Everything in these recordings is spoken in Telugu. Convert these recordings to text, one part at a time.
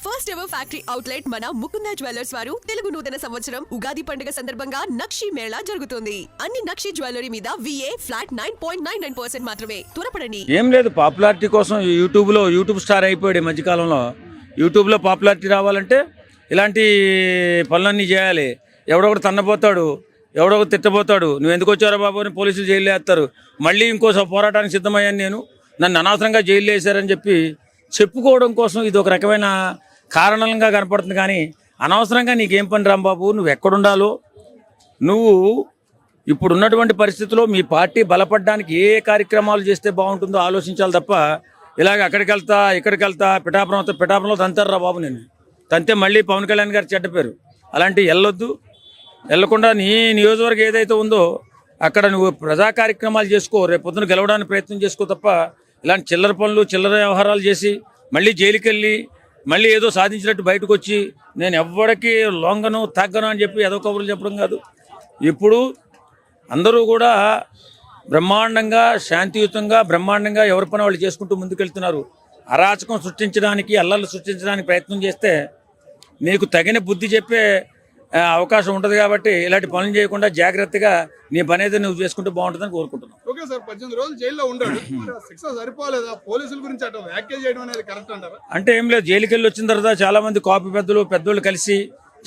ఫస్ట్ ఎవర్ ఫ్యాక్టరీ అవుట్లెట్ మన ముకుందా జ్యువెలర్స్ వారు తెలుగు నూతన సంవత్సరం ఉగాది పండుగ సందర్భంగా నక్షి మేళా జరుగుతుంది. అన్ని నక్షి జ్యువెలరీ మీద VA ఫ్లాట్ 9.99% మాత్రమే. త్వరపడండి. ఏం లేదు, పాపులారిటీ కోసం యూట్యూబ్ స్టార్ అయిపోయాడు ఈ మధ్యకాలంలో. యూట్యూబ్లో పాపులారిటీ రావాలంటే ఇలాంటి పనులన్నీ చేయాలి. ఎవడొకడు తన్నపోతాడు, ఎవడొకడు తిట్టబోతాడు, నువ్వు ఎందుకు వచ్చారో బాబు అని పోలీసులు జైలు వేస్తారు. మళ్ళీ ఇంకో పోరాటానికి సిద్ధమయ్యాను నేను, నన్ను అనవసరంగా జైలు వేశారని చెప్పి చెప్పుకోవడం కోసం ఇది ఒక రకమైన కారణంగా కనపడుతుంది. కానీ అనవసరంగా నీకేం పని రాంబాబు, నువ్వు ఎక్కడుండాలో, నువ్వు ఇప్పుడున్నటువంటి పరిస్థితుల్లో మీ పార్టీ బలపడడానికి ఏ కార్యక్రమాలు చేస్తే బాగుంటుందో ఆలోచించాలి తప్ప ఇలాగ అక్కడికి వెళ్తా ఇక్కడికి వెళ్తా పిఠాపురంలో తంతారా బాబు. నేను తంతే మళ్ళీ పవన్ కళ్యాణ్ గారు చెడ్డ పేరు. అలాంటివి వెళ్ళొద్దు. వెళ్ళకుండా నీ నియోజకవర్గం ఏదైతే ఉందో అక్కడ నువ్వు ప్రజా కార్యక్రమాలు చేసుకో, రేపు పొద్దున గెలవడానికి ప్రయత్నం చేసుకో తప్ప ఇలాంటి చిల్లర పనులు చిల్లర వ్యవహారాలు చేసి మళ్ళీ జైలుకి వెళ్ళి మళ్ళీ ఏదో సాధించినట్టు బయటకు వచ్చి నేను ఎవ్వడికి లొంగను తగ్గను అని చెప్పి ఏదో కబుర్లు చెప్పడం కాదు. ఇప్పుడు అందరూ కూడా బ్రహ్మాండంగా శాంతియుతంగా బ్రహ్మాండంగా ఎవరి పని వాళ్ళు చేసుకుంటూ ముందుకెళ్తున్నారు. అరాచకం సృష్టించడానికి అల్లర్లు సృష్టించడానికి ప్రయత్నం చేస్తే నీకు తగిన బుద్ధి చెప్పే అవకాశం ఉంటుంది. కాబట్టి ఇలాంటి పనులు చేయకుండా జాగ్రత్తగా నీ పని అయితే నువ్వు చేసుకుంటే బాగుంటుందని కోరుకుంటున్నాను. ఓకే సార్, 18 రోజులు జైల్లో ఉన్నాడు, శిక్ష సరిపోలేదా? పోలీసుల గురించి అట్లా వ్యాఖ్యలు చేయడం అనేది కరెక్ట్ అంటారా? అంటే ఏం లేదు, జైలుకి వెళ్ళి వచ్చిన తర్వాత చాలా మంది కాపీ పెద్దోళ్ళు కలిసి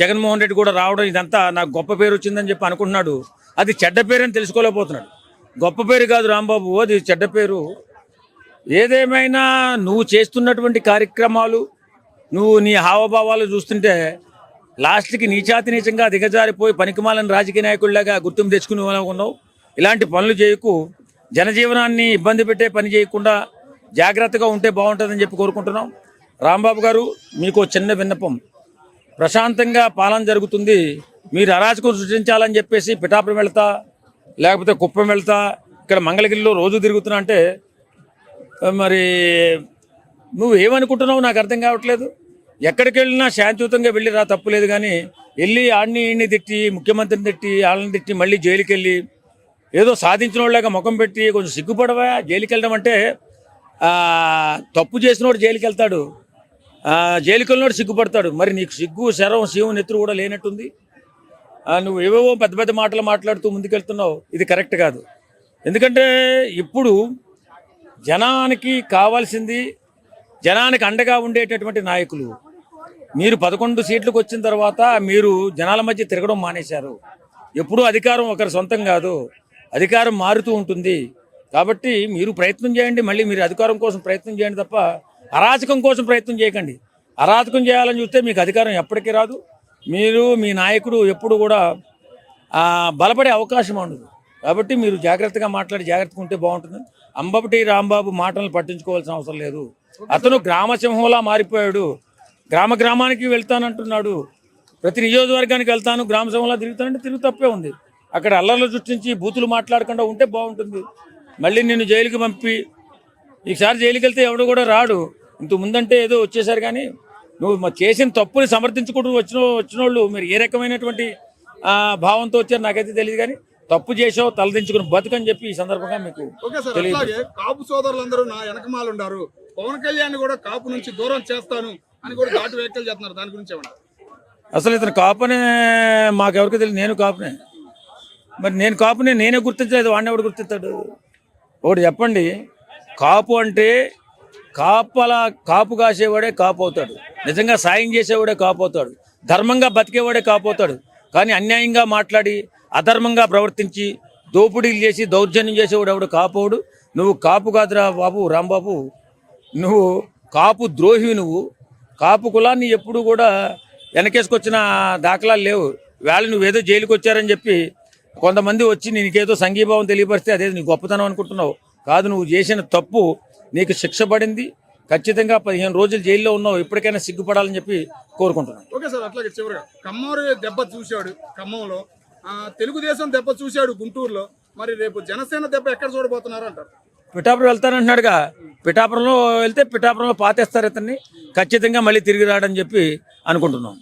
జగన్మోహన్ రెడ్డి కూడా రావడం ఇదంతా నాకు గొప్ప పేరు వచ్చిందని చెప్పి అనుకుంటున్నాడు. అది చెడ్డ పేరు అని తెలుసుకోలేకపోతున్నాడు. గొప్ప పేరు కాదు రాంబాబు, అది చెడ్డ పేరు. ఏదేమైనా నువ్వు చేస్తున్నటువంటి కార్యక్రమాలు, నువ్వు నీ హావభావాలు చూస్తుంటే లాస్ట్కి నీచాతి నీచంగా దిగజారిపోయి పనికిమాలని రాజకీయ నాయకుల్లాగా గుర్తింపు తెచ్చుకుని ఉన్నావు. ఇలాంటి పనులు చేయకు, జనజీవనాన్ని ఇబ్బంది పెట్టే పని చేయకుండా జాగ్రత్తగా ఉంటే బాగుంటుందని చెప్పి కోరుకుంటున్నాం. రాంబాబు గారు, మీకు చిన్న విన్నపం, ప్రశాంతంగా పాలన జరుగుతుంది, మీరు అరాచకం సృష్టించాలని చెప్పేసి పిఠాపురం వెళ్తా లేకపోతే కుప్పం వెళ్తా ఇక్కడ మంగళగిరిలో రోజు తిరుగుతున్నా అంటే మరి నువ్వు ఏమనుకుంటున్నావు నాకు అర్థం కావట్లేదు. ఎక్కడికి వెళ్ళినా శాంతియుతంగా వెళ్ళి రా, తప్పులేదు. కానీ వెళ్ళి ఆడిని తిట్టి ముఖ్యమంత్రిని తిట్టి వాళ్ళని తిట్టి మళ్ళీ జైలుకి వెళ్ళి ఏదో సాధించిన వాళ్ళగా ముఖం పెట్టి కొంచెం సిగ్గుపడవా. జైలుకి వెళ్ళడం అంటే తప్పు చేసినోడు జైలుకి వెళ్తాడు, జైలుకి వెళ్ళినోడు సిగ్గుపడతాడు. మరి నీకు సిగ్గు శరం శివం నెత్తురు కూడా లేనట్టుంది. నువ్వు ఏవేవో పెద్ద పెద్ద మాటలు మాట్లాడుతూ ముందుకెళ్తున్నావు, ఇది కరెక్ట్ కాదు. ఎందుకంటే ఇప్పుడు జనానికి కావాల్సింది జనానికి అండగా ఉండేటటువంటి నాయకులు. మీరు 11 సీట్లకు వచ్చిన తర్వాత మీరు జనాల మధ్య తిరగడం మానేశారు. ఎప్పుడూ అధికారం ఒకరి సొంతం కాదు, అధికారం మారుతూ ఉంటుంది. కాబట్టి మీరు ప్రయత్నం చేయండి, మళ్ళీ మీరు అధికారం కోసం ప్రయత్నం చేయండి తప్ప అరాచకం కోసం ప్రయత్నం చేయకండి. అరాచకం చేయాలని చూస్తే మీకు అధికారం ఎప్పటికీ రాదు. మీరు మీ నాయకుడు ఎప్పుడు కూడా బలపడే అవకాశం ఉండదు. కాబట్టి మీరు జాగ్రత్తగా మాట్లాడి జాగ్రత్తగా ఉంటే బాగుంటుంది. అంబటి రాంబాబు మాటలను పట్టించుకోవాల్సిన అవసరం లేదు. అతను గ్రామసింహంలా మారిపోయాడు. గ్రామానికి వెళ్తానంటున్నాడు, ప్రతి నియోజకవర్గానికి వెళ్తాను, గ్రామసింహంలా తిరుగుతానంటే తిరుగు తప్పే ఉంది. అక్కడ అల్లర్లు సృష్టించి బూతులు మాట్లాడకుండా ఉంటే బాగుంటుంది. మళ్ళీ నిన్ను జైలుకి పంపి ఈసారి జైలుకి వెళ్తే ఎవడు కూడా రాడు. ఇంత ముందంటే ఏదో వచ్చేసారు. కానీ నువ్వు చేసిన తప్పుని సమర్థించుకుంటూ వచ్చినోళ్ళు మీరు ఏ రకమైనటువంటి భావంతో వచ్చారు నాకైతే తెలియదు. కానీ తప్పు చేసావు, తలదించుకుని బతుకని చెప్పి ఈ సందర్భంగా మీకు తెలియదు. కాపు సోదరులందరూ నా వెనకమాలు ఉన్నారు, పవన్ కళ్యాణ్ కూడా కాపు నుంచి దూరం చేస్తాను అని కూడా ఘాటు వ్యాఖ్యలు చేస్తున్నారు. దాని గురించి ఏమన్నా? అసలు ఇతను కాపునే మాకెవరికి తెలియదు. నేను కాపునే, మరి నేను కాపునే నేనే గుర్తించలేదు, వాడిని ఎవడు గుర్తిస్తాడు? ఒకటి చెప్పండి, కాపు అంటే కాపు కాసేవాడే కాపు అవుతాడు, నిజంగా సాయం చేసేవాడే కాపు అవుతాడు, ధర్మంగా బతికేవాడే కాపు అవుతాడు. కానీ అన్యాయంగా మాట్లాడి అధర్మంగా ప్రవర్తించి దోపిడీలు చేసి దౌర్జన్యం చేసేవాడు ఎవడు కాపోడు. నువ్వు కాపు కాదురా బాబు, రాంబాబు, నువ్వు కాపు ద్రోహి. నువ్వు కాపు కులాన్ని ఎప్పుడు కూడా వెనకేసుకొచ్చిన దాఖలాలు లేవు. వేళ నువ్వేదో జైలుకి వచ్చారని చెప్పి కొంతమంది వచ్చి నీకేదో సంఘీభావం తెలియపరిస్తే అదే నీ గొప్పతనం అనుకుంటున్నావు. కాదు, నువ్వు చేసిన తప్పు నీకు శిక్ష పడింది. ఖచ్చితంగా 15 రోజులు జైల్లో ఉన్నావు. ఇప్పటికైనా సిగ్గుపడాలని చెప్పి కోరుకుంటున్నాను. ఓకే సార్, అట్లాగే చివరిగా ఖమ్మం దెబ్బ చూశాడు, ఖమ్మంలో తెలుగుదేశం దెబ్బ చూశాడు గుంటూరులో, మరి రేపు జనసేన దెబ్బ ఎక్కడ చూడబోతున్నారు అంటారు? పిఠాపురం వెళ్తానంటున్నాడుగా, పిఠాపురంలో వెళ్తే పిఠాపురంలో పాతేస్తారు ఇతన్ని, ఖచ్చితంగా మళ్ళీ తిరిగి రాడని చెప్పి అనుకుంటున్నాం.